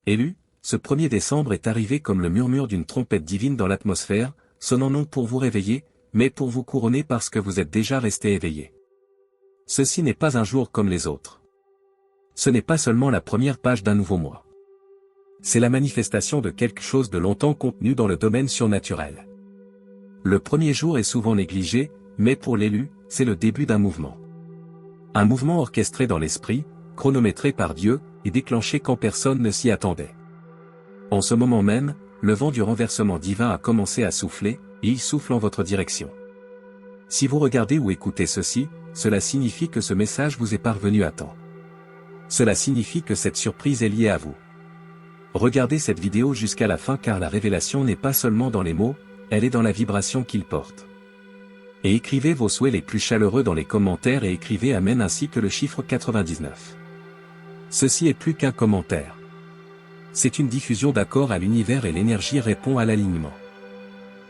Élu, ce 1er décembre est arrivé comme le murmure d'une trompette divine dans l'atmosphère, sonnant non pour vous réveiller, mais pour vous couronner parce que vous êtes déjà resté éveillé. Ceci n'est pas un jour comme les autres. Ce n'est pas seulement la première page d'un nouveau mois. C'est la manifestation de quelque chose de longtemps contenu dans le domaine surnaturel. Le premier jour est souvent négligé, mais pour l'élu, c'est le début d'un mouvement. Un mouvement orchestré dans l'esprit, chronométré par Dieu, et déclenché quand personne ne s'y attendait. En ce moment même, le vent du renversement divin a commencé à souffler, et il souffle en votre direction. Si vous regardez ou écoutez ceci, cela signifie que ce message vous est parvenu à temps. Cela signifie que cette surprise est liée à vous. Regardez cette vidéo jusqu'à la fin car la révélation n'est pas seulement dans les mots, elle est dans la vibration qu'il porte. Et écrivez vos souhaits les plus chaleureux dans les commentaires et écrivez Amen ainsi que le chiffre 99. Ceci est plus qu'un commentaire. C'est une diffusion d'accord à l'univers et l'énergie répond à l'alignement.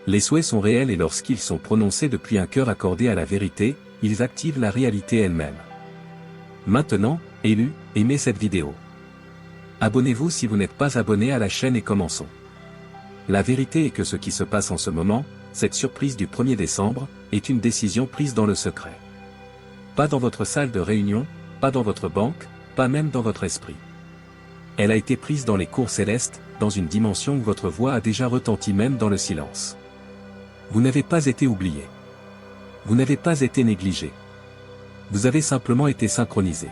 Les souhaits sont réels et lorsqu'ils sont prononcés depuis un cœur accordé à la vérité, ils activent la réalité elle-même. Maintenant, élu, aimez cette vidéo. Abonnez-vous si vous n'êtes pas abonné à la chaîne et commençons. La vérité est que ce qui se passe en ce moment, cette surprise du 1er décembre, est une décision prise dans le secret. Pas dans votre salle de réunion, pas dans votre banque, pas même dans votre esprit. Elle a été prise dans les cours célestes, dans une dimension où votre voix a déjà retenti même dans le silence. Vous n'avez pas été oublié. Vous n'avez pas été négligé. Vous avez simplement été synchronisé.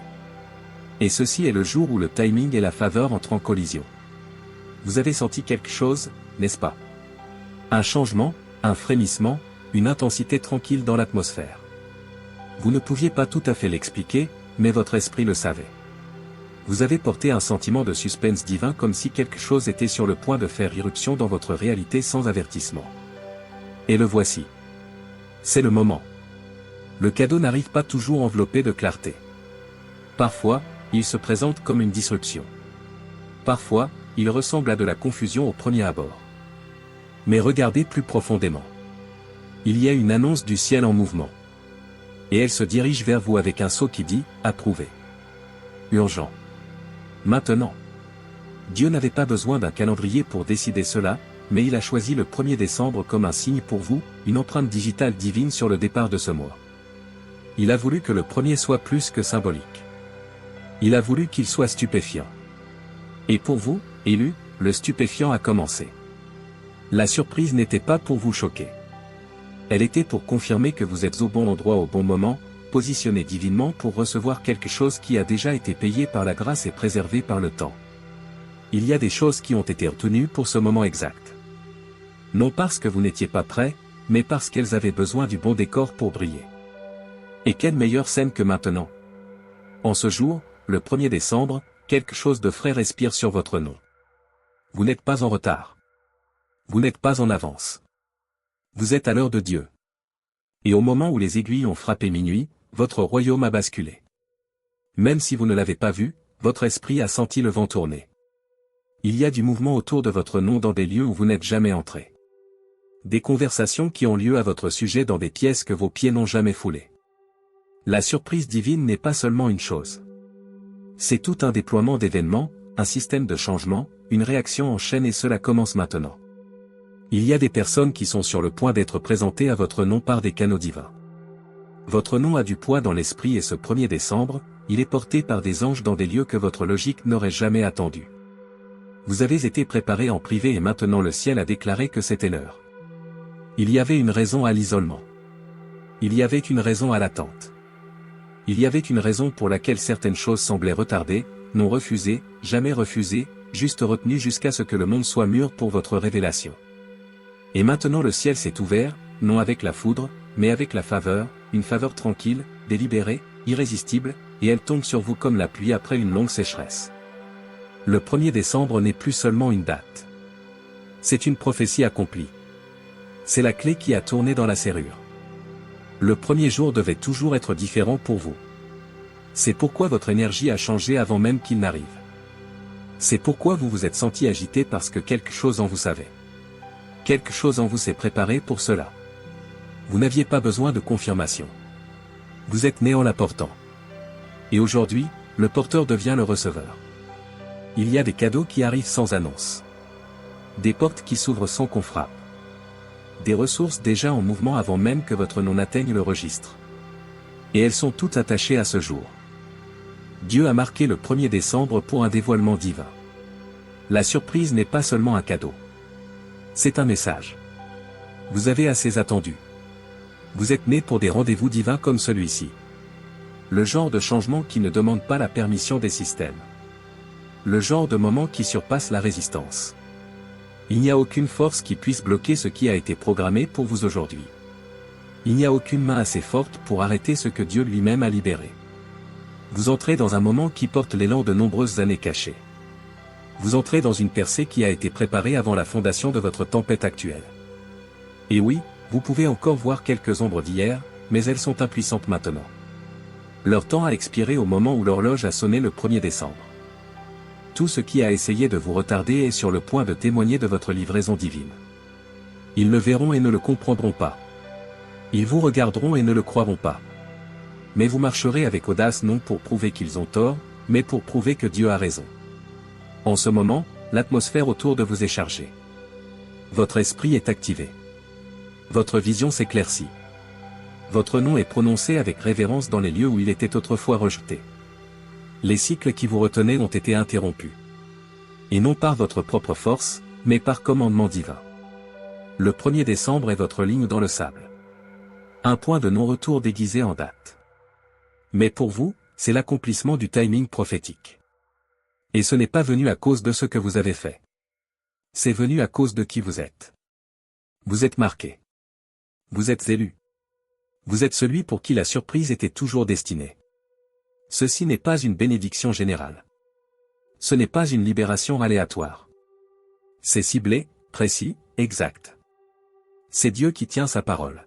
Et ceci est le jour où le timing et la faveur entrent en collision. Vous avez senti quelque chose, n'est-ce pas? Un changement, un frémissement, une intensité tranquille dans l'atmosphère. Vous ne pouviez pas tout à fait l'expliquer, mais votre esprit le savait. Vous avez porté un sentiment de suspense divin comme si quelque chose était sur le point de faire irruption dans votre réalité sans avertissement. Et le voici. C'est le moment. Le cadeau n'arrive pas toujours enveloppé de clarté. Parfois, il se présente comme une disruption. Parfois, il ressemble à de la confusion au premier abord. Mais regardez plus profondément. Il y a une annonce du ciel en mouvement. Et elle se dirige vers vous avec un sceau qui dit « Approuvé ». Urgent. Maintenant. Dieu n'avait pas besoin d'un calendrier pour décider cela, mais il a choisi le 1er décembre comme un signe pour vous, une empreinte digitale divine sur le départ de ce mois. Il a voulu que le premier soit plus que symbolique. Il a voulu qu'il soit stupéfiant. Et pour vous, élu, le stupéfiant a commencé. La surprise n'était pas pour vous choquer. Elle était pour confirmer que vous êtes au bon endroit au bon moment, positionné divinement pour recevoir quelque chose qui a déjà été payé par la grâce et préservé par le temps. Il y a des choses qui ont été retenues pour ce moment exact. Non parce que vous n'étiez pas prêt, mais parce qu'elles avaient besoin du bon décor pour briller. Et quelle meilleure scène que maintenant? En ce jour, le 1er décembre, quelque chose de frais respire sur votre nom. Vous n'êtes pas en retard. Vous n'êtes pas en avance. Vous êtes à l'heure de Dieu. Et au moment où les aiguilles ont frappé minuit, votre royaume a basculé. Même si vous ne l'avez pas vu, votre esprit a senti le vent tourner. Il y a du mouvement autour de votre nom dans des lieux où vous n'êtes jamais entré. Des conversations qui ont lieu à votre sujet dans des pièces que vos pieds n'ont jamais foulées. La surprise divine n'est pas seulement une chose. C'est tout un déploiement d'événements, un système de changement, une réaction en chaîne et cela commence maintenant. Il y a des personnes qui sont sur le point d'être présentées à votre nom par des canaux divins. Votre nom a du poids dans l'esprit et ce 1er décembre, il est porté par des anges dans des lieux que votre logique n'aurait jamais attendus. Vous avez été préparé en privé et maintenant le ciel a déclaré que c'était l'heure. Il y avait une raison à l'isolement. Il y avait une raison à l'attente. Il y avait une raison pour laquelle certaines choses semblaient retardées, non refusées, jamais refusées, juste retenues jusqu'à ce que le monde soit mûr pour votre révélation. Et maintenant le ciel s'est ouvert, non avec la foudre, mais avec la faveur, une faveur tranquille, délibérée, irrésistible, et elle tombe sur vous comme la pluie après une longue sécheresse. Le 1er décembre n'est plus seulement une date. C'est une prophétie accomplie. C'est la clé qui a tourné dans la serrure. Le premier jour devait toujours être différent pour vous. C'est pourquoi votre énergie a changé avant même qu'il n'arrive. C'est pourquoi vous vous êtes senti agité parce que quelque chose en vous savait. Quelque chose en vous s'est préparé pour cela. Vous n'aviez pas besoin de confirmation. Vous êtes né en l'apportant. Et aujourd'hui, le porteur devient le receveur. Il y a des cadeaux qui arrivent sans annonce. Des portes qui s'ouvrent sans qu'on frappe. Des ressources déjà en mouvement avant même que votre nom n'atteigne le registre. Et elles sont toutes attachées à ce jour. Dieu a marqué le 1er décembre pour un dévoilement divin. La surprise n'est pas seulement un cadeau. C'est un message. Vous avez assez attendu. Vous êtes né pour des rendez-vous divins comme celui-ci. Le genre de changement qui ne demande pas la permission des systèmes. Le genre de moment qui surpasse la résistance. Il n'y a aucune force qui puisse bloquer ce qui a été programmé pour vous aujourd'hui. Il n'y a aucune main assez forte pour arrêter ce que Dieu lui-même a libéré. Vous entrez dans un moment qui porte l'élan de nombreuses années cachées. Vous entrez dans une percée qui a été préparée avant la fondation de votre tempête actuelle. Et oui, vous pouvez encore voir quelques ombres d'hier, mais elles sont impuissantes maintenant. Leur temps a expiré au moment où l'horloge a sonné le 1er décembre. Tout ce qui a essayé de vous retarder est sur le point de témoigner de votre livraison divine. Ils le verront et ne le comprendront pas. Ils vous regarderont et ne le croiront pas. Mais vous marcherez avec audace non pour prouver qu'ils ont tort, mais pour prouver que Dieu a raison. En ce moment, l'atmosphère autour de vous est chargée. Votre esprit est activé. Votre vision s'éclaircit. Votre nom est prononcé avec révérence dans les lieux où il était autrefois rejeté. Les cycles qui vous retenaient ont été interrompus. Et non par votre propre force, mais par commandement divin. Le 1er décembre est votre ligne dans le sable. Un point de non-retour déguisé en date. Mais pour vous, c'est l'accomplissement du timing prophétique. Et ce n'est pas venu à cause de ce que vous avez fait. C'est venu à cause de qui vous êtes. Vous êtes marqué. Vous êtes élu. Vous êtes celui pour qui la surprise était toujours destinée. Ceci n'est pas une bénédiction générale. Ce n'est pas une libération aléatoire. C'est ciblé, précis, exact. C'est Dieu qui tient sa parole.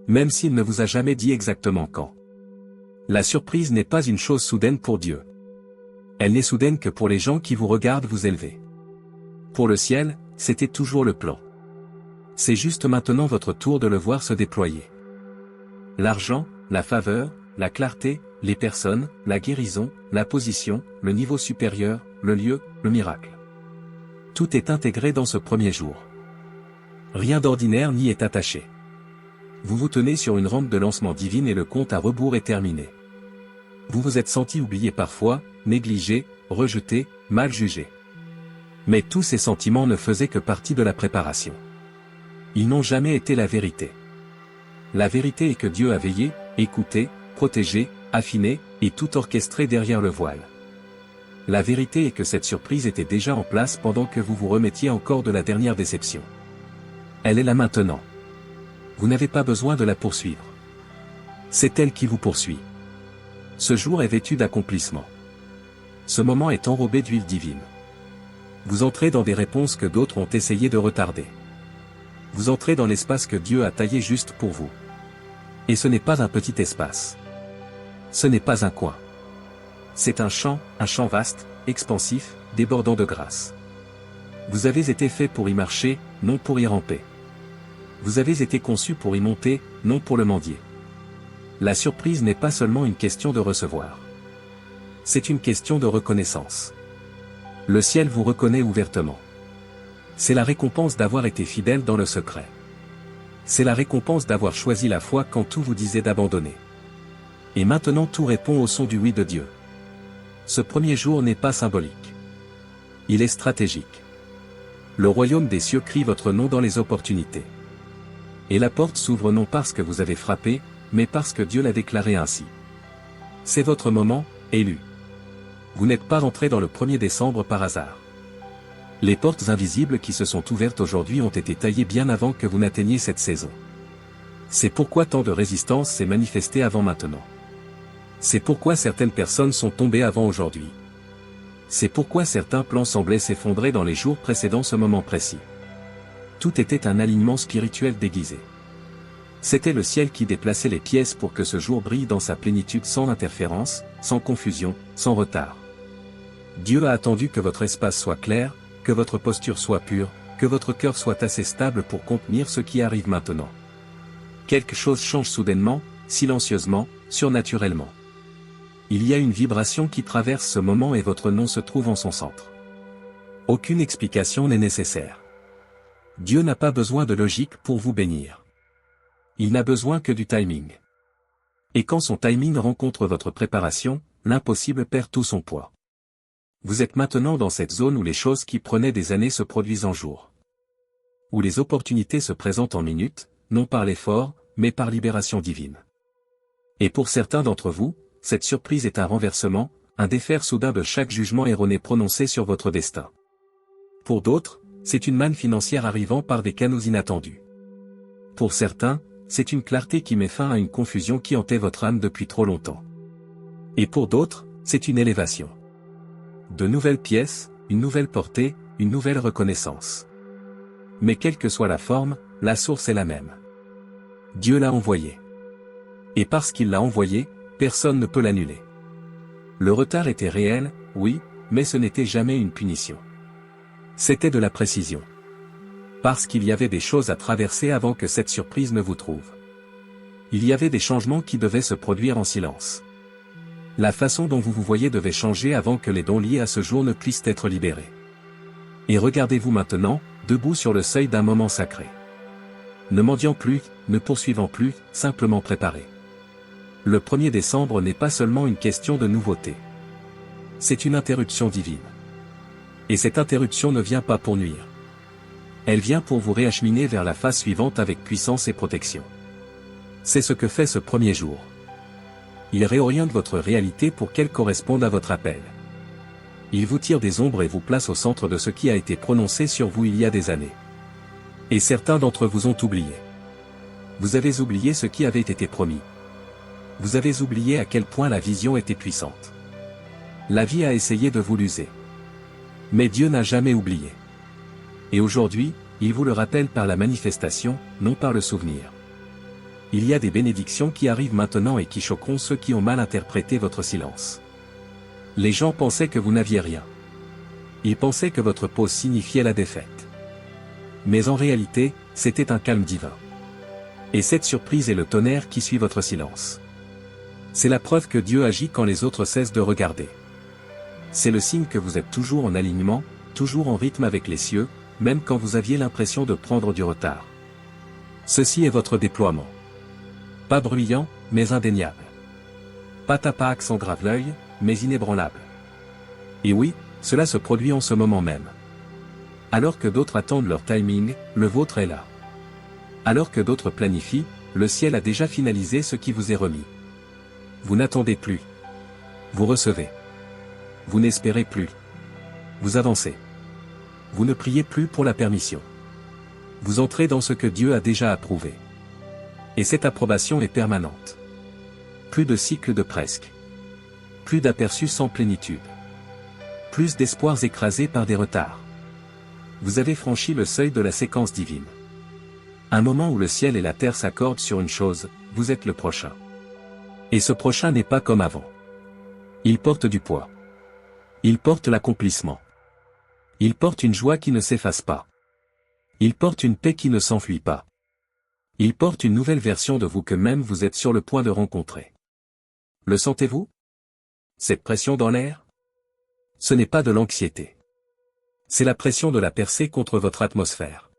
Même s'il ne vous a jamais dit exactement quand. La surprise n'est pas une chose soudaine pour Dieu. Elle n'est soudaine que pour les gens qui vous regardent vous élever. Pour le ciel, c'était toujours le plan. C'est juste maintenant votre tour de le voir se déployer. L'argent, la faveur, la clarté, les personnes, la guérison, la position, le niveau supérieur, le lieu, le miracle. Tout est intégré dans ce 1er jour. Rien d'ordinaire n'y est attaché. Vous vous tenez sur une rampe de lancement divine et le compte à rebours est terminé. Vous vous êtes senti oublié parfois, négligé, rejeté, mal jugé. Mais tous ces sentiments ne faisaient que partie de la préparation. Ils n'ont jamais été la vérité. La vérité est que Dieu a veillé, écouté, protégé, affiné, et tout orchestré derrière le voile. La vérité est que cette surprise était déjà en place pendant que vous vous remettiez encore de la dernière déception. Elle est là maintenant. Vous n'avez pas besoin de la poursuivre. C'est elle qui vous poursuit. Ce jour est vêtu d'accomplissement. Ce moment est enrobé d'huile divine. Vous entrez dans des réponses que d'autres ont essayé de retarder. Vous entrez dans l'espace que Dieu a taillé juste pour vous. Et ce n'est pas un petit espace. Ce n'est pas un coin. C'est un champ vaste, expansif, débordant de grâce. Vous avez été fait pour y marcher, non pour y ramper. Vous avez été conçu pour y monter, non pour le mendier. La surprise n'est pas seulement une question de recevoir. C'est une question de reconnaissance. Le ciel vous reconnaît ouvertement. C'est la récompense d'avoir été fidèle dans le secret. C'est la récompense d'avoir choisi la foi quand tout vous disait d'abandonner. Et maintenant tout répond au son du oui de Dieu. Ce 1er jour n'est pas symbolique. Il est stratégique. Le royaume des cieux crie votre nom dans les opportunités. Et la porte s'ouvre non parce que vous avez frappé, mais parce que Dieu l'a déclaré ainsi. C'est votre moment, élu. Vous n'êtes pas entré dans le 1er décembre par hasard. Les portes invisibles qui se sont ouvertes aujourd'hui ont été taillées bien avant que vous n'atteigniez cette saison. C'est pourquoi tant de résistance s'est manifestée avant maintenant. C'est pourquoi certaines personnes sont tombées avant aujourd'hui. C'est pourquoi certains plans semblaient s'effondrer dans les jours précédant ce moment précis. Tout était un alignement spirituel déguisé. C'était le ciel qui déplaçait les pièces pour que ce jour brille dans sa plénitude sans interférence, sans confusion, sans retard. Dieu a attendu que votre espace soit clair, que votre posture soit pure, que votre cœur soit assez stable pour contenir ce qui arrive maintenant. Quelque chose change soudainement, silencieusement, surnaturellement. Il y a une vibration qui traverse ce moment et votre nom se trouve en son centre. Aucune explication n'est nécessaire. Dieu n'a pas besoin de logique pour vous bénir. Il n'a besoin que du timing. Et quand son timing rencontre votre préparation, l'impossible perd tout son poids. Vous êtes maintenant dans cette zone où les choses qui prenaient des années se produisent en jours. Où les opportunités se présentent en minutes, non par l'effort, mais par libération divine. Et pour certains d'entre vous, cette surprise est un renversement, un défaire soudain de chaque jugement erroné prononcé sur votre destin. Pour d'autres, c'est une manne financière arrivant par des canaux inattendus. Pour certains, c'est une clarté qui met fin à une confusion qui hantait votre âme depuis trop longtemps. Et pour d'autres, c'est une élévation. De nouvelles pièces, une nouvelle portée, une nouvelle reconnaissance. Mais quelle que soit la forme, la source est la même. Dieu l'a envoyé. Et parce qu'il l'a envoyé, personne ne peut l'annuler. Le retard était réel, oui, mais ce n'était jamais une punition. C'était de la précision. Parce qu'il y avait des choses à traverser avant que cette surprise ne vous trouve. Il y avait des changements qui devaient se produire en silence. La façon dont vous vous voyez devait changer avant que les dons liés à ce jour ne puissent être libérés. Et regardez-vous maintenant, debout sur le seuil d'un moment sacré. Ne mendiant plus, ne poursuivant plus, simplement préparé. Le 1er décembre n'est pas seulement une question de nouveauté. C'est une interruption divine. Et cette interruption ne vient pas pour nuire. Elle vient pour vous réacheminer vers la phase suivante avec puissance et protection. C'est ce que fait ce 1er jour. Il réoriente votre réalité pour qu'elle corresponde à votre appel. Il vous tire des ombres et vous place au centre de ce qui a été prononcé sur vous il y a des années. Et certains d'entre vous ont oublié. Vous avez oublié ce qui avait été promis. Vous avez oublié à quel point la vision était puissante. La vie a essayé de vous l'user. Mais Dieu n'a jamais oublié. Et aujourd'hui, il vous le rappelle par la manifestation, non par le souvenir. Il y a des bénédictions qui arrivent maintenant et qui choqueront ceux qui ont mal interprété votre silence. Les gens pensaient que vous n'aviez rien. Ils pensaient que votre pause signifiait la défaite. Mais en réalité, c'était un calme divin. Et cette surprise est le tonnerre qui suit votre silence. C'est la preuve que Dieu agit quand les autres cessent de regarder. C'est le signe que vous êtes toujours en alignement, toujours en rythme avec les cieux, même quand vous aviez l'impression de prendre du retard. Ceci est votre déploiement. Pas bruyant, mais indéniable. Pas tapas accent grave l'œil, mais inébranlable. Et oui, cela se produit en ce moment même. Alors que d'autres attendent leur timing, le vôtre est là. Alors que d'autres planifient, le ciel a déjà finalisé ce qui vous est remis. Vous n'attendez plus. Vous recevez. Vous n'espérez plus. Vous avancez. Vous ne priez plus pour la permission. Vous entrez dans ce que Dieu a déjà approuvé. Et cette approbation est permanente. Plus de cycles de presque. Plus d'aperçus sans plénitude. Plus d'espoirs écrasés par des retards. Vous avez franchi le seuil de la séquence divine. Un moment où le ciel et la terre s'accordent sur une chose, vous êtes le prochain. Et ce prochain n'est pas comme avant. Il porte du poids. Il porte l'accomplissement. Il porte une joie qui ne s'efface pas. Il porte une paix qui ne s'enfuit pas. Il porte une nouvelle version de vous que même vous êtes sur le point de rencontrer. Le sentez-vous? Cette pression dans l'air? Ce n'est pas de l'anxiété. C'est la pression de la percée contre votre atmosphère.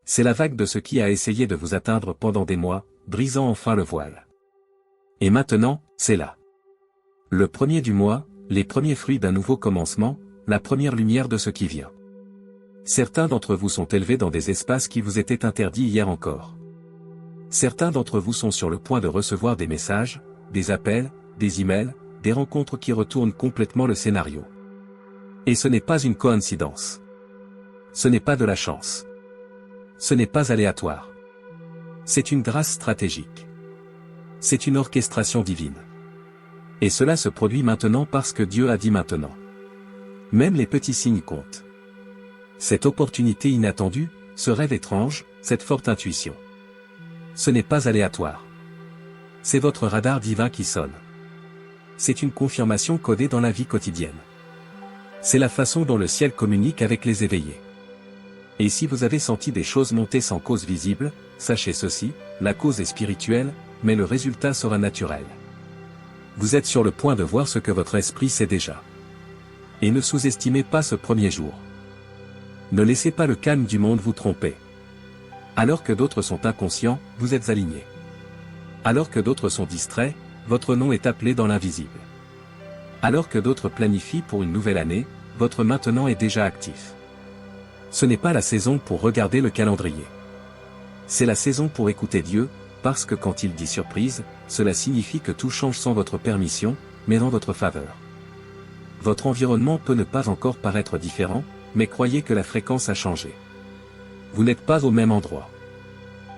C'est la vague de ce qui a essayé de vous atteindre pendant des mois, brisant enfin le voile. Et maintenant, c'est là. Le 1er du mois, les premiers fruits d'un nouveau commencement, la première lumière de ce qui vient. Certains d'entre vous sont élevés dans des espaces qui vous étaient interdits hier encore. Certains d'entre vous sont sur le point de recevoir des messages, des appels, des emails, des rencontres qui retournent complètement le scénario. Et ce n'est pas une coïncidence. Ce n'est pas de la chance. Ce n'est pas aléatoire. C'est une grâce stratégique. C'est une orchestration divine. Et cela se produit maintenant parce que Dieu a dit maintenant. Même les petits signes comptent. Cette opportunité inattendue, ce rêve étrange, cette forte intuition. Ce n'est pas aléatoire. C'est votre radar divin qui sonne. C'est une confirmation codée dans la vie quotidienne. C'est la façon dont le ciel communique avec les éveillés. Et si vous avez senti des choses monter sans cause visible, sachez ceci, la cause est spirituelle, mais le résultat sera naturel. Vous êtes sur le point de voir ce que votre esprit sait déjà. Et ne sous-estimez pas ce premier jour. Ne laissez pas le calme du monde vous tromper. Alors que d'autres sont inconscients, vous êtes alignés. Alors que d'autres sont distraits, votre nom est appelé dans l'invisible. Alors que d'autres planifient pour une nouvelle année, votre maintenant est déjà actif. Ce n'est pas la saison pour regarder le calendrier. C'est la saison pour écouter Dieu, parce que quand il dit surprise, cela signifie que tout change sans votre permission, mais en votre faveur. Votre environnement peut ne pas encore paraître différent, mais croyez que la fréquence a changé. Vous n'êtes pas au même endroit.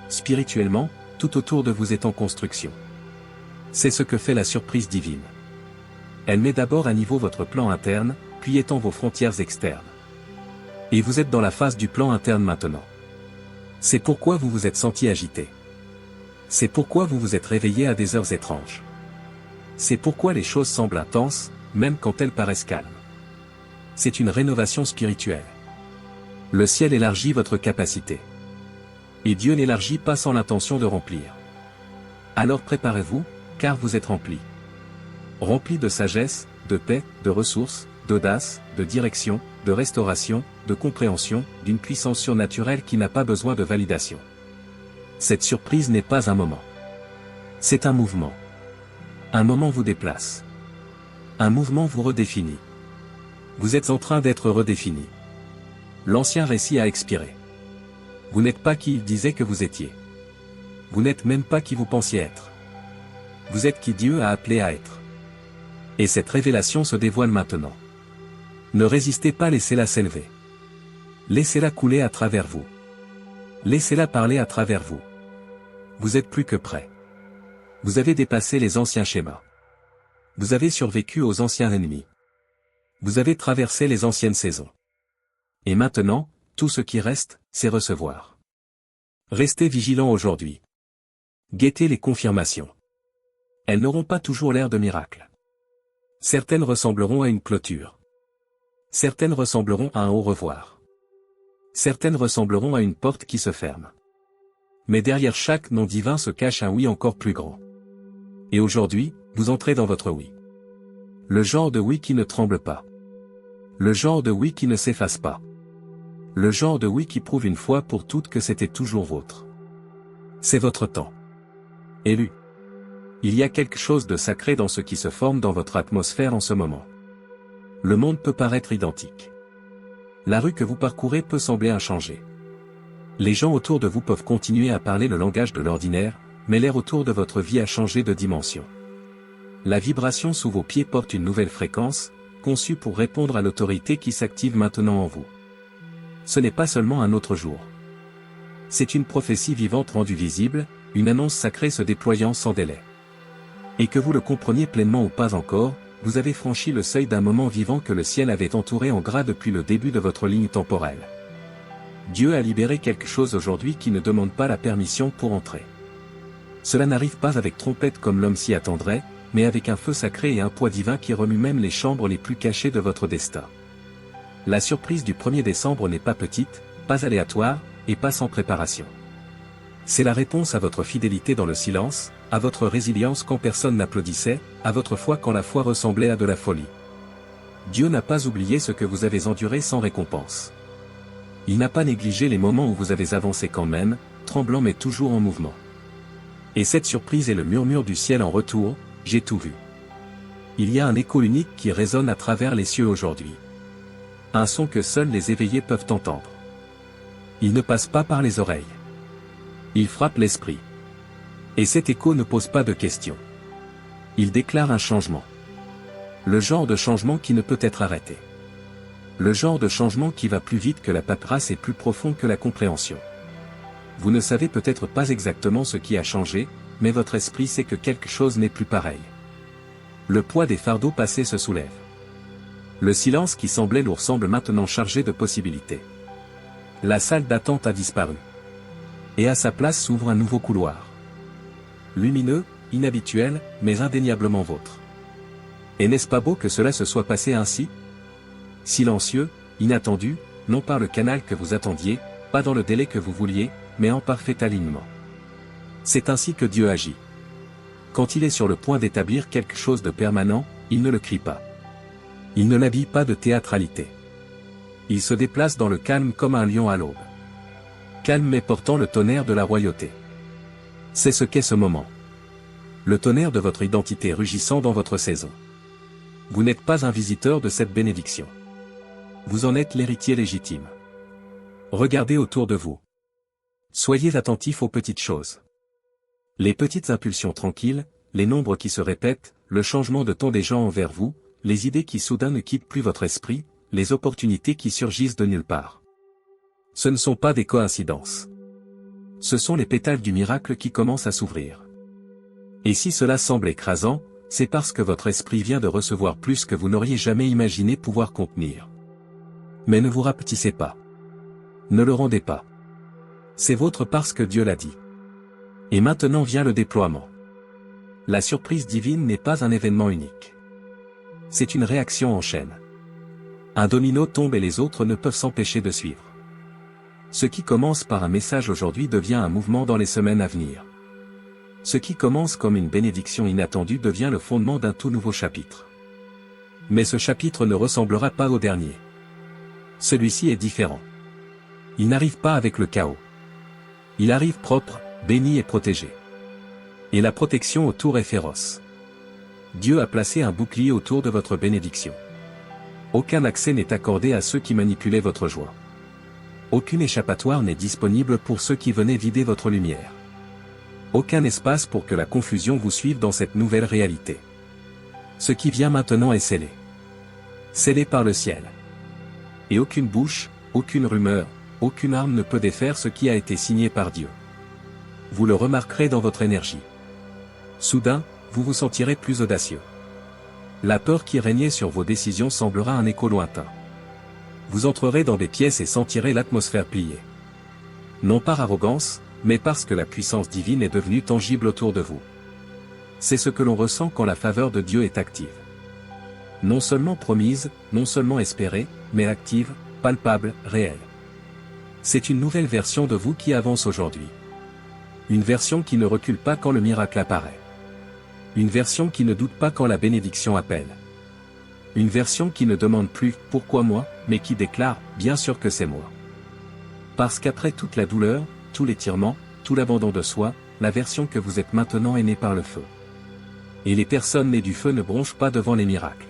Spirituellement, tout autour de vous est en construction. C'est ce que fait la surprise divine. Elle met d'abord à niveau votre plan interne, puis étend vos frontières externes. Et vous êtes dans la phase du plan interne maintenant. C'est pourquoi vous vous êtes senti agité. C'est pourquoi vous vous êtes réveillé à des heures étranges. C'est pourquoi les choses semblent intenses, même quand elles paraissent calmes. C'est une rénovation spirituelle. Le ciel élargit votre capacité. Et Dieu n'élargit pas sans l'intention de remplir. Alors préparez-vous, car vous êtes remplis. Remplis de sagesse, de paix, de ressources, d'audace, de direction, de restauration, de compréhension, d'une puissance surnaturelle qui n'a pas besoin de validation. Cette surprise n'est pas un moment. C'est un mouvement. Un moment vous déplace. Un mouvement vous redéfinit. Vous êtes en train d'être redéfini. L'ancien récit a expiré. Vous n'êtes pas qui il disait que vous étiez. Vous n'êtes même pas qui vous pensiez être. Vous êtes qui Dieu a appelé à être. Et cette révélation se dévoile maintenant. Ne résistez pas, laissez-la s'élever. Laissez-la couler à travers vous. Laissez-la parler à travers vous. Vous êtes plus que prêt. Vous avez dépassé les anciens schémas. Vous avez survécu aux anciens ennemis. Vous avez traversé les anciennes saisons. Et maintenant, tout ce qui reste, c'est recevoir. Restez vigilants aujourd'hui. Guettez les confirmations. Elles n'auront pas toujours l'air de miracles. Certaines ressembleront à une clôture. Certaines ressembleront à un au revoir. Certaines ressembleront à une porte qui se ferme. Mais derrière chaque nom divin se cache un oui encore plus grand. Et aujourd'hui, vous entrez dans votre oui. Le genre de oui qui ne tremble pas. Le genre de oui qui ne s'efface pas. Le genre de oui qui prouve une fois pour toutes que c'était toujours vôtre. C'est votre temps. Élu. Il y a quelque chose de sacré dans ce qui se forme dans votre atmosphère en ce moment. Le monde peut paraître identique. La rue que vous parcourez peut sembler inchangée. Les gens autour de vous peuvent continuer à parler le langage de l'ordinaire, mais l'air autour de votre vie a changé de dimension. La vibration sous vos pieds porte une nouvelle fréquence, conçue pour répondre à l'autorité qui s'active maintenant en vous. Ce n'est pas seulement un autre jour. C'est une prophétie vivante rendue visible, une annonce sacrée se déployant sans délai. Et que vous le compreniez pleinement ou pas encore, vous avez franchi le seuil d'un moment vivant que le ciel avait entouré en gras depuis le début de votre ligne temporelle. Dieu a libéré quelque chose aujourd'hui qui ne demande pas la permission pour entrer. Cela n'arrive pas avec trompette comme l'homme s'y attendrait, mais avec un feu sacré et un poids divin qui remue même les chambres les plus cachées de votre destin. La surprise du 1er décembre n'est pas petite, pas aléatoire, et pas sans préparation. C'est la réponse à votre fidélité dans le silence, à votre résilience quand personne n'applaudissait, à votre foi quand la foi ressemblait à de la folie. Dieu n'a pas oublié ce que vous avez enduré sans récompense. Il n'a pas négligé les moments où vous avez avancé quand même, tremblant mais toujours en mouvement. Et cette surprise est le murmure du ciel en retour, j'ai tout vu. Il y a un écho unique qui résonne à travers les cieux aujourd'hui. Un son que seuls les éveillés peuvent entendre. Il ne passe pas par les oreilles. Il frappe l'esprit. Et cet écho ne pose pas de questions. Il déclare un changement. Le genre de changement qui ne peut être arrêté. Le genre de changement qui va plus vite que la paperasse et plus profond que la compréhension. Vous ne savez peut-être pas exactement ce qui a changé, mais votre esprit sait que quelque chose n'est plus pareil. Le poids des fardeaux passés se soulève. Le silence qui semblait lourd semble maintenant chargé de possibilités. La salle d'attente a disparu. Et à sa place s'ouvre un nouveau couloir. Lumineux, inhabituel, mais indéniablement vôtre. Et n'est-ce pas beau que cela se soit passé ainsi? Silencieux, inattendu, non par le canal que vous attendiez, pas dans le délai que vous vouliez, mais en parfait alignement. C'est ainsi que Dieu agit. Quand il est sur le point d'établir quelque chose de permanent, il ne le crie pas. Il ne l'habille pas de théâtralité. Il se déplace dans le calme comme un lion à l'aube. Calme mais portant le tonnerre de la royauté. C'est ce qu'est ce moment. Le tonnerre de votre identité rugissant dans votre saison. Vous n'êtes pas un visiteur de cette bénédiction. Vous en êtes l'héritier légitime. Regardez autour de vous. Soyez attentifs aux petites choses. Les petites impulsions tranquilles, les nombres qui se répètent, le changement de ton des gens envers vous, les idées qui soudain ne quittent plus votre esprit, les opportunités qui surgissent de nulle part. Ce ne sont pas des coïncidences. Ce sont les pétales du miracle qui commencent à s'ouvrir. Et si cela semble écrasant, c'est parce que votre esprit vient de recevoir plus que vous n'auriez jamais imaginé pouvoir contenir. Mais ne vous rapetissez pas. Ne le rendez pas. C'est vôtre parce que Dieu l'a dit. Et maintenant vient le déploiement. La surprise divine n'est pas un événement unique. C'est une réaction en chaîne. Un domino tombe et les autres ne peuvent s'empêcher de suivre. Ce qui commence par un message aujourd'hui devient un mouvement dans les semaines à venir. Ce qui commence comme une bénédiction inattendue devient le fondement d'un tout nouveau chapitre. Mais ce chapitre ne ressemblera pas au dernier. Celui-ci est différent. Il n'arrive pas avec le chaos. Il arrive propre, béni et protégé. Et la protection autour est féroce. Dieu a placé un bouclier autour de votre bénédiction. Aucun accès n'est accordé à ceux qui manipulaient votre joie. Aucune échappatoire n'est disponible pour ceux qui venaient vider votre lumière. Aucun espace pour que la confusion vous suive dans cette nouvelle réalité. Ce qui vient maintenant est scellé. Scellé par le ciel. Et aucune bouche, aucune rumeur, aucune arme ne peut défaire ce qui a été signé par Dieu. Vous le remarquerez dans votre énergie. Soudain, vous vous sentirez plus audacieux. La peur qui régnait sur vos décisions semblera un écho lointain. Vous entrerez dans des pièces et sentirez l'atmosphère plier. Non par arrogance, mais parce que la puissance divine est devenue tangible autour de vous. C'est ce que l'on ressent quand la faveur de Dieu est active. Non seulement promise, non seulement espérée, mais active, palpable, réelle. C'est une nouvelle version de vous qui avance aujourd'hui. Une version qui ne recule pas quand le miracle apparaît. Une version qui ne doute pas quand la bénédiction appelle. Une version qui ne demande plus « pourquoi moi ?», mais qui déclare « bien sûr que c'est moi ». Parce qu'après toute la douleur, tout l'étirement, tout l'abandon de soi, la version que vous êtes maintenant est née par le feu. Et les personnes nées du feu ne bronchent pas devant les miracles.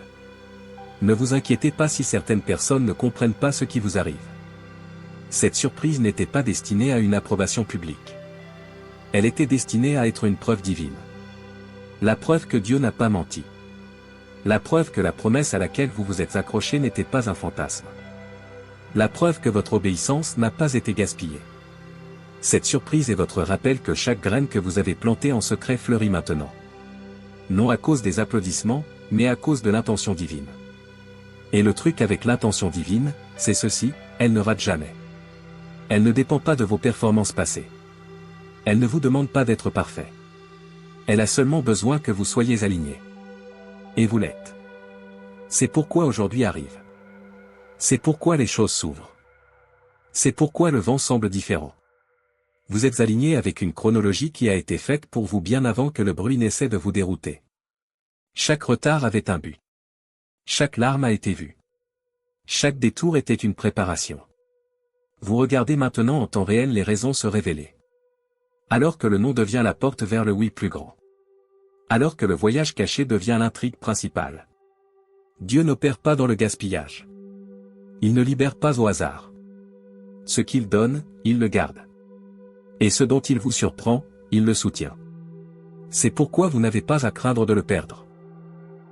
Ne vous inquiétez pas si certaines personnes ne comprennent pas ce qui vous arrive. Cette surprise n'était pas destinée à une approbation publique. Elle était destinée à être une preuve divine. La preuve que Dieu n'a pas menti. La preuve que la promesse à laquelle vous vous êtes accroché n'était pas un fantasme. La preuve que votre obéissance n'a pas été gaspillée. Cette surprise est votre rappel que chaque graine que vous avez plantée en secret fleurit maintenant. Non à cause des applaudissements, mais à cause de l'intention divine. Et le truc avec l'intention divine, c'est ceci, elle ne rate jamais. Elle ne dépend pas de vos performances passées. Elle ne vous demande pas d'être parfait. Elle a seulement besoin que vous soyez aligné. Et vous l'êtes. C'est pourquoi aujourd'hui arrive. C'est pourquoi les choses s'ouvrent. C'est pourquoi le vent semble différent. Vous êtes aligné avec une chronologie qui a été faite pour vous bien avant que le bruit n'essaie de vous dérouter. Chaque retard avait un but. Chaque larme a été vue. Chaque détour était une préparation. Vous regardez maintenant en temps réel les raisons se révéler. Alors que le non devient la porte vers le oui plus grand. Alors que le voyage caché devient l'intrigue principale. Dieu n'opère pas dans le gaspillage. Il ne libère pas au hasard. Ce qu'il donne, il le garde. Et ce dont il vous surprend, il le soutient. C'est pourquoi vous n'avez pas à craindre de le perdre.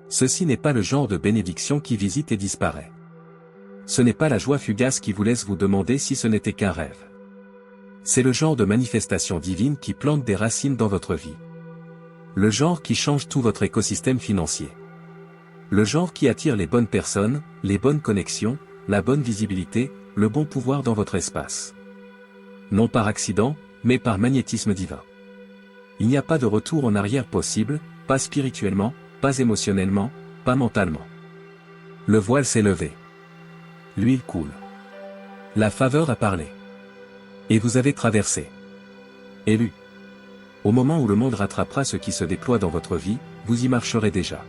Ceci n'est pas le genre de bénédiction qui visite et disparaît. Ce n'est pas la joie fugace qui vous laisse vous demander si ce n'était qu'un rêve. C'est le genre de manifestation divine qui plante des racines dans votre vie. Le genre qui change tout votre écosystème financier. Le genre qui attire les bonnes personnes, les bonnes connexions, la bonne visibilité, le bon pouvoir dans votre espace. Non par accident, mais par magnétisme divin. Il n'y a pas de retour en arrière possible, pas spirituellement, pas émotionnellement, pas mentalement. Le voile s'est levé. L'huile coule. La faveur a parlé. Et vous avez traversé. Élu. Au moment où le monde rattrapera ce qui se déploie dans votre vie, vous y marcherez déjà.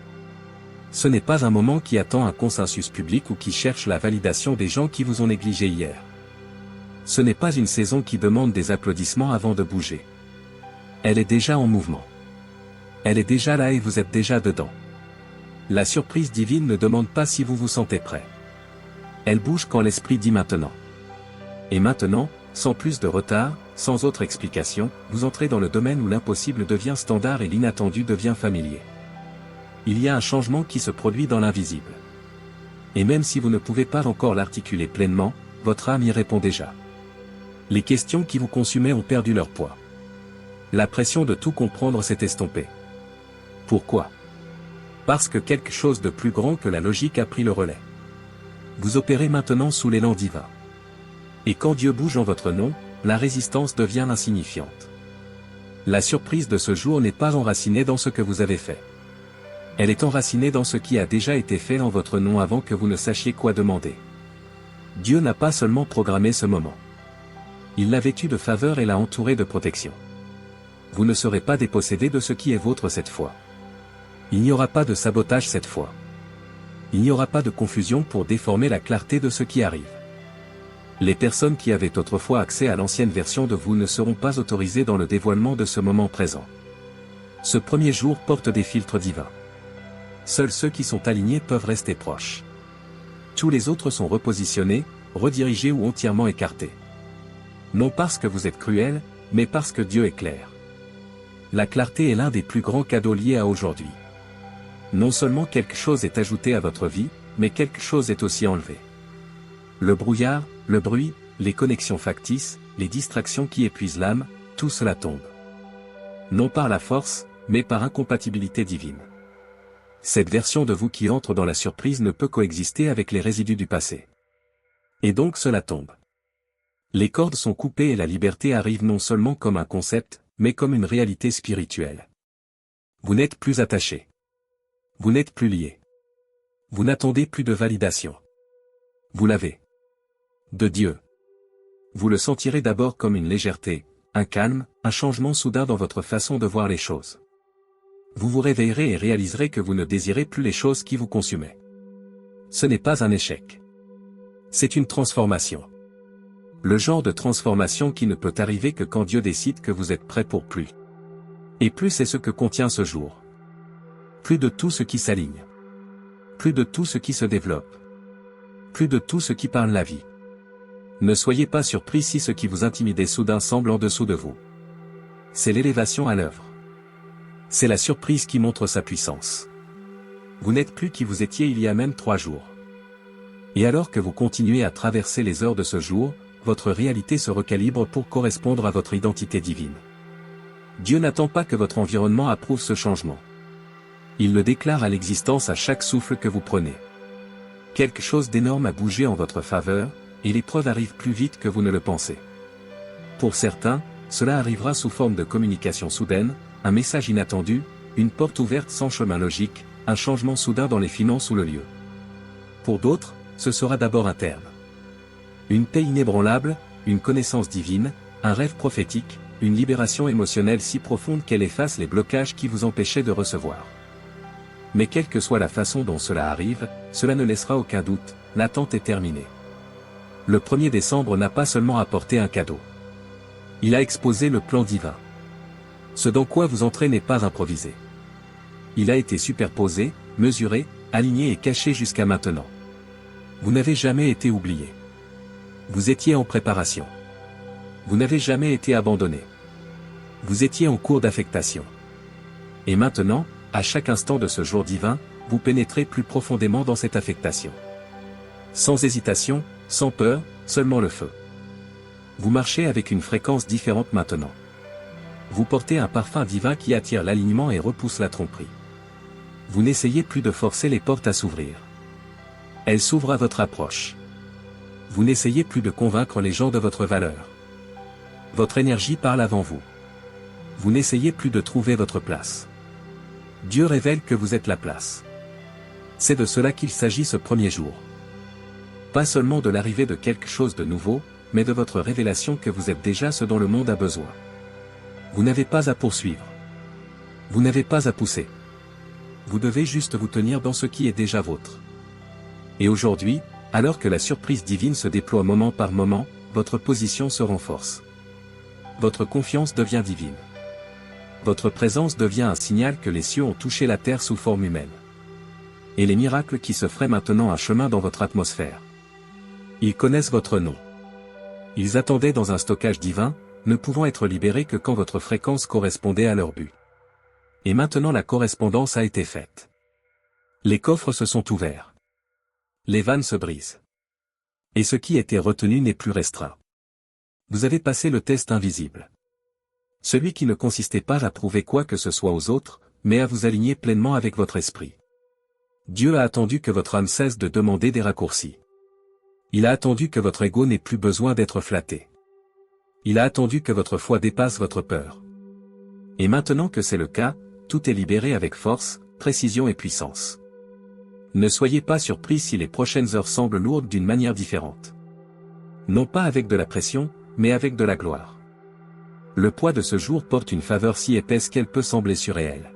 Ce n'est pas un moment qui attend un consensus public ou qui cherche la validation des gens qui vous ont négligé hier. Ce n'est pas une saison qui demande des applaudissements avant de bouger. Elle est déjà en mouvement. Elle est déjà là et vous êtes déjà dedans. La surprise divine ne demande pas si vous vous sentez prêt. Elle bouge quand l'esprit dit maintenant. Et maintenant, sans plus de retard, sans autre explication, vous entrez dans le domaine où l'impossible devient standard et l'inattendu devient familier. Il y a un changement qui se produit dans l'invisible. Et même si vous ne pouvez pas encore l'articuler pleinement, votre âme y répond déjà. Les questions qui vous consumaient ont perdu leur poids. La pression de tout comprendre s'est estompée. Pourquoi? Parce que quelque chose de plus grand que la logique a pris le relais. Vous opérez maintenant sous l'élan divin. Et quand Dieu bouge en votre nom, la résistance devient insignifiante. La surprise de ce jour n'est pas enracinée dans ce que vous avez fait. Elle est enracinée dans ce qui a déjà été fait en votre nom avant que vous ne sachiez quoi demander. Dieu n'a pas seulement programmé ce moment. Il l'a vêtu de faveur et l'a entouré de protection. Vous ne serez pas dépossédé de ce qui est vôtre cette fois. Il n'y aura pas de sabotage cette fois. Il n'y aura pas de confusion pour déformer la clarté de ce qui arrive. Les personnes qui avaient autrefois accès à l'ancienne version de vous ne seront pas autorisées dans le dévoilement de ce moment présent. Ce premier jour porte des filtres divins. Seuls ceux qui sont alignés peuvent rester proches. Tous les autres sont repositionnés, redirigés ou entièrement écartés. Non parce que vous êtes cruel, mais parce que Dieu est clair. La clarté est l'un des plus grands cadeaux liés à aujourd'hui. Non seulement quelque chose est ajouté à votre vie, mais quelque chose est aussi enlevé. Le brouillard, le bruit, les connexions factices, les distractions qui épuisent l'âme, tout cela tombe. Non par la force, mais par incompatibilité divine. Cette version de vous qui entre dans la surprise ne peut coexister avec les résidus du passé. Et donc cela tombe. Les cordes sont coupées et la liberté arrive non seulement comme un concept, mais comme une réalité spirituelle. Vous n'êtes plus attaché. Vous n'êtes plus lié. Vous n'attendez plus de validation. Vous l'avez. De Dieu. Vous le sentirez d'abord comme une légèreté, un calme, un changement soudain dans votre façon de voir les choses. Vous vous réveillerez et réaliserez que vous ne désirez plus les choses qui vous consumaient. Ce n'est pas un échec. C'est une transformation. Le genre de transformation qui ne peut arriver que quand Dieu décide que vous êtes prêt pour plus. Et plus c'est ce que contient ce jour. Plus de tout ce qui s'aligne. Plus de tout ce qui se développe. Plus de tout ce qui parle la vie. Ne soyez pas surpris si ce qui vous intimidait soudain semble en dessous de vous. C'est l'élévation à l'œuvre. C'est la surprise qui montre sa puissance. Vous n'êtes plus qui vous étiez il y a même 3 jours. Et alors que vous continuez à traverser les heures de ce jour, votre réalité se recalibre pour correspondre à votre identité divine. Dieu n'attend pas que votre environnement approuve ce changement. Il le déclare à l'existence à chaque souffle que vous prenez. Quelque chose d'énorme a bougé en votre faveur, et l'épreuve arrive plus vite que vous ne le pensez. Pour certains, cela arrivera sous forme de communication soudaine, un message inattendu, une porte ouverte sans chemin logique, un changement soudain dans les finances ou le lieu. Pour d'autres, ce sera d'abord un terme. Une paix inébranlable, une connaissance divine, un rêve prophétique, une libération émotionnelle si profonde qu'elle efface les blocages qui vous empêchaient de recevoir. Mais quelle que soit la façon dont cela arrive, cela ne laissera aucun doute, l'attente est terminée. Le 1er décembre n'a pas seulement apporté un cadeau. Il a exposé le plan divin. Ce dans quoi vous entrez n'est pas improvisé. Il a été superposé, mesuré, aligné et caché jusqu'à maintenant. Vous n'avez jamais été oublié. Vous étiez en préparation. Vous n'avez jamais été abandonné. Vous étiez en cours d'affectation. Et maintenant, à chaque instant de ce jour divin, vous pénétrez plus profondément dans cette affectation. Sans hésitation, sans peur, seulement le feu. Vous marchez avec une fréquence différente maintenant. Vous portez un parfum divin qui attire l'alignement et repousse la tromperie. Vous n'essayez plus de forcer les portes à s'ouvrir. Elles s'ouvrent à votre approche. Vous n'essayez plus de convaincre les gens de votre valeur. Votre énergie parle avant vous. Vous n'essayez plus de trouver votre place. Dieu révèle que vous êtes la place. C'est de cela qu'il s'agit ce premier jour. Pas seulement de l'arrivée de quelque chose de nouveau, mais de votre révélation que vous êtes déjà ce dont le monde a besoin. Vous n'avez pas à poursuivre. Vous n'avez pas à pousser. Vous devez juste vous tenir dans ce qui est déjà vôtre. Et aujourd'hui, alors que la surprise divine se déploie moment par moment, votre position se renforce. Votre confiance devient divine. Votre présence devient un signal que les cieux ont touché la terre sous forme humaine. Et les miracles qui se feraient maintenant un chemin dans votre atmosphère. Ils connaissent votre nom. Ils attendaient dans un stockage divin, ne pouvant être libérés que quand votre fréquence correspondait à leur but. Et maintenant la correspondance a été faite. Les coffres se sont ouverts. Les vannes se brisent. Et ce qui était retenu n'est plus restreint. Vous avez passé le test invisible. Celui qui ne consistait pas à prouver quoi que ce soit aux autres, mais à vous aligner pleinement avec votre esprit. Dieu a attendu que votre âme cesse de demander des raccourcis. Il a attendu que votre ego n'ait plus besoin d'être flatté. Il a attendu que votre foi dépasse votre peur. Et maintenant que c'est le cas, tout est libéré avec force, précision et puissance. Ne soyez pas surpris si les prochaines heures semblent lourdes d'une manière différente. Non pas avec de la pression, mais avec de la gloire. Le poids de ce jour porte une faveur si épaisse qu'elle peut sembler surréelle.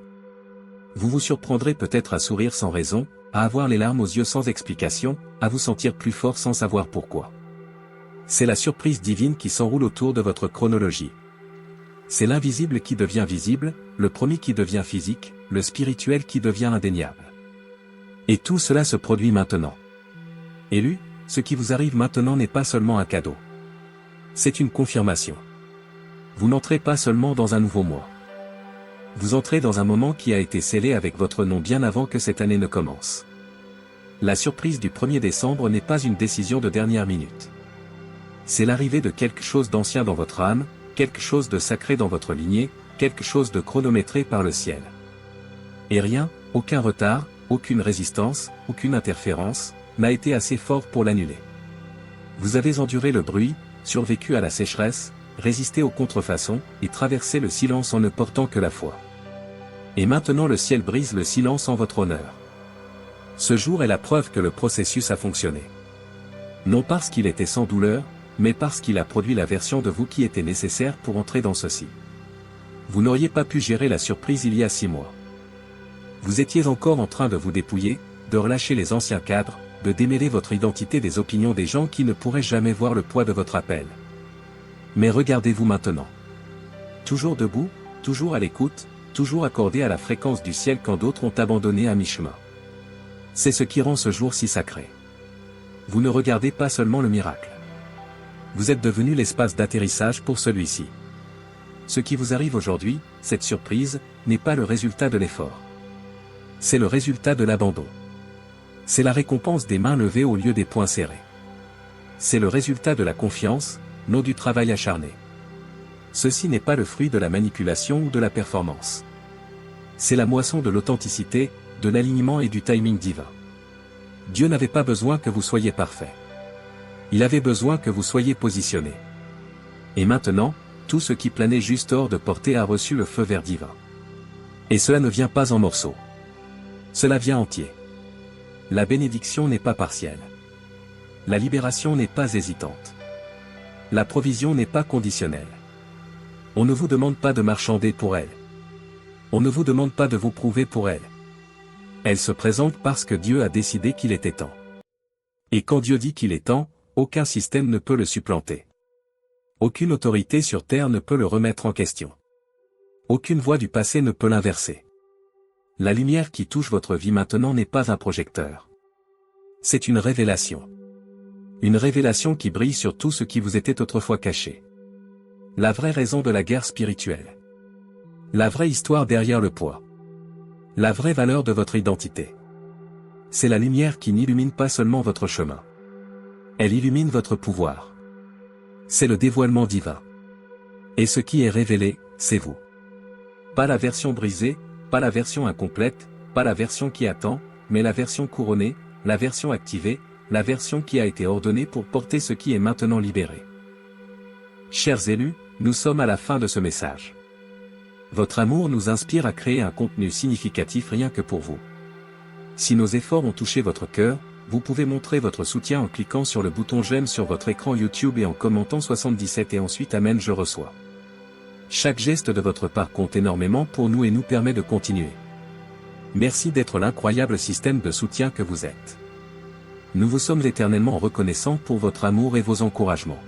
Vous vous surprendrez peut-être à sourire sans raison, à avoir les larmes aux yeux sans explication, à vous sentir plus fort sans savoir pourquoi. C'est la surprise divine qui s'enroule autour de votre chronologie. C'est l'invisible qui devient visible, le promis qui devient physique, le spirituel qui devient indéniable. Et tout cela se produit maintenant. Élu, ce qui vous arrive maintenant n'est pas seulement un cadeau. C'est une confirmation. Vous n'entrez pas seulement dans un nouveau mois. Vous entrez dans un moment qui a été scellé avec votre nom bien avant que cette année ne commence. La surprise du 1er décembre n'est pas une décision de dernière minute. C'est l'arrivée de quelque chose d'ancien dans votre âme, quelque chose de sacré dans votre lignée, quelque chose de chronométré par le ciel. Et rien, aucun retard, aucune résistance, aucune interférence, n'a été assez fort pour l'annuler. Vous avez enduré le bruit, survécu à la sécheresse, résisté aux contrefaçons, et traversé le silence en ne portant que la foi. Et maintenant le ciel brise le silence en votre honneur. Ce jour est la preuve que le processus a fonctionné. Non parce qu'il était sans douleur, mais parce qu'il a produit la version de vous qui était nécessaire pour entrer dans ceci. Vous n'auriez pas pu gérer la surprise il y a 6 mois. Vous étiez encore en train de vous dépouiller, de relâcher les anciens cadres, de démêler votre identité des opinions des gens qui ne pourraient jamais voir le poids de votre appel. Mais regardez-vous maintenant. Toujours debout, toujours à l'écoute, toujours accordé à la fréquence du ciel quand d'autres ont abandonné à mi-chemin. C'est ce qui rend ce jour si sacré. Vous ne regardez pas seulement le miracle. Vous êtes devenu l'espace d'atterrissage pour celui-ci. Ce qui vous arrive aujourd'hui, cette surprise, n'est pas le résultat de l'effort. C'est le résultat de l'abandon. C'est la récompense des mains levées au lieu des poings serrés. C'est le résultat de la confiance, non du travail acharné. Ceci n'est pas le fruit de la manipulation ou de la performance. C'est la moisson de l'authenticité, de l'alignement et du timing divin. Dieu n'avait pas besoin que vous soyez parfait. Il avait besoin que vous soyez positionné. Et maintenant, tout ce qui planait juste hors de portée a reçu le feu vert divin. Et cela ne vient pas en morceaux. Cela vient entier. La bénédiction n'est pas partielle. La libération n'est pas hésitante. La provision n'est pas conditionnelle. On ne vous demande pas de marchander pour elle. On ne vous demande pas de vous prouver pour elle. Elle se présente parce que Dieu a décidé qu'il était temps. Et quand Dieu dit qu'il est temps, aucun système ne peut le supplanter. Aucune autorité sur terre ne peut le remettre en question. Aucune voix du passé ne peut l'inverser. La lumière qui touche votre vie maintenant n'est pas un projecteur. C'est une révélation. Une révélation qui brille sur tout ce qui vous était autrefois caché. La vraie raison de la guerre spirituelle. La vraie histoire derrière le poids. La vraie valeur de votre identité. C'est la lumière qui n'illumine pas seulement votre chemin. Elle illumine votre pouvoir. C'est le dévoilement divin. Et ce qui est révélé, c'est vous. Pas la version brisée, pas la version incomplète, pas la version qui attend, mais la version couronnée, la version activée, la version qui a été ordonnée pour porter ce qui est maintenant libéré. Chers élus, nous sommes à la fin de ce message. Votre amour nous inspire à créer un contenu significatif rien que pour vous. Si nos efforts ont touché votre cœur, vous pouvez montrer votre soutien en cliquant sur le bouton j'aime sur votre écran YouTube et en commentant 77 et ensuite Amen je reçois. Chaque geste de votre part compte énormément pour nous et nous permet de continuer. Merci d'être l'incroyable système de soutien que vous êtes. Nous vous sommes éternellement reconnaissants pour votre amour et vos encouragements.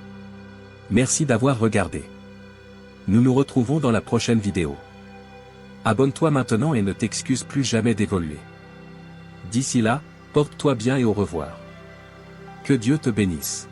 Merci d'avoir regardé. Nous nous retrouvons dans la prochaine vidéo. Abonne-toi maintenant et ne t'excuse plus jamais d'évoluer. D'ici là, porte-toi bien et au revoir. Que Dieu te bénisse.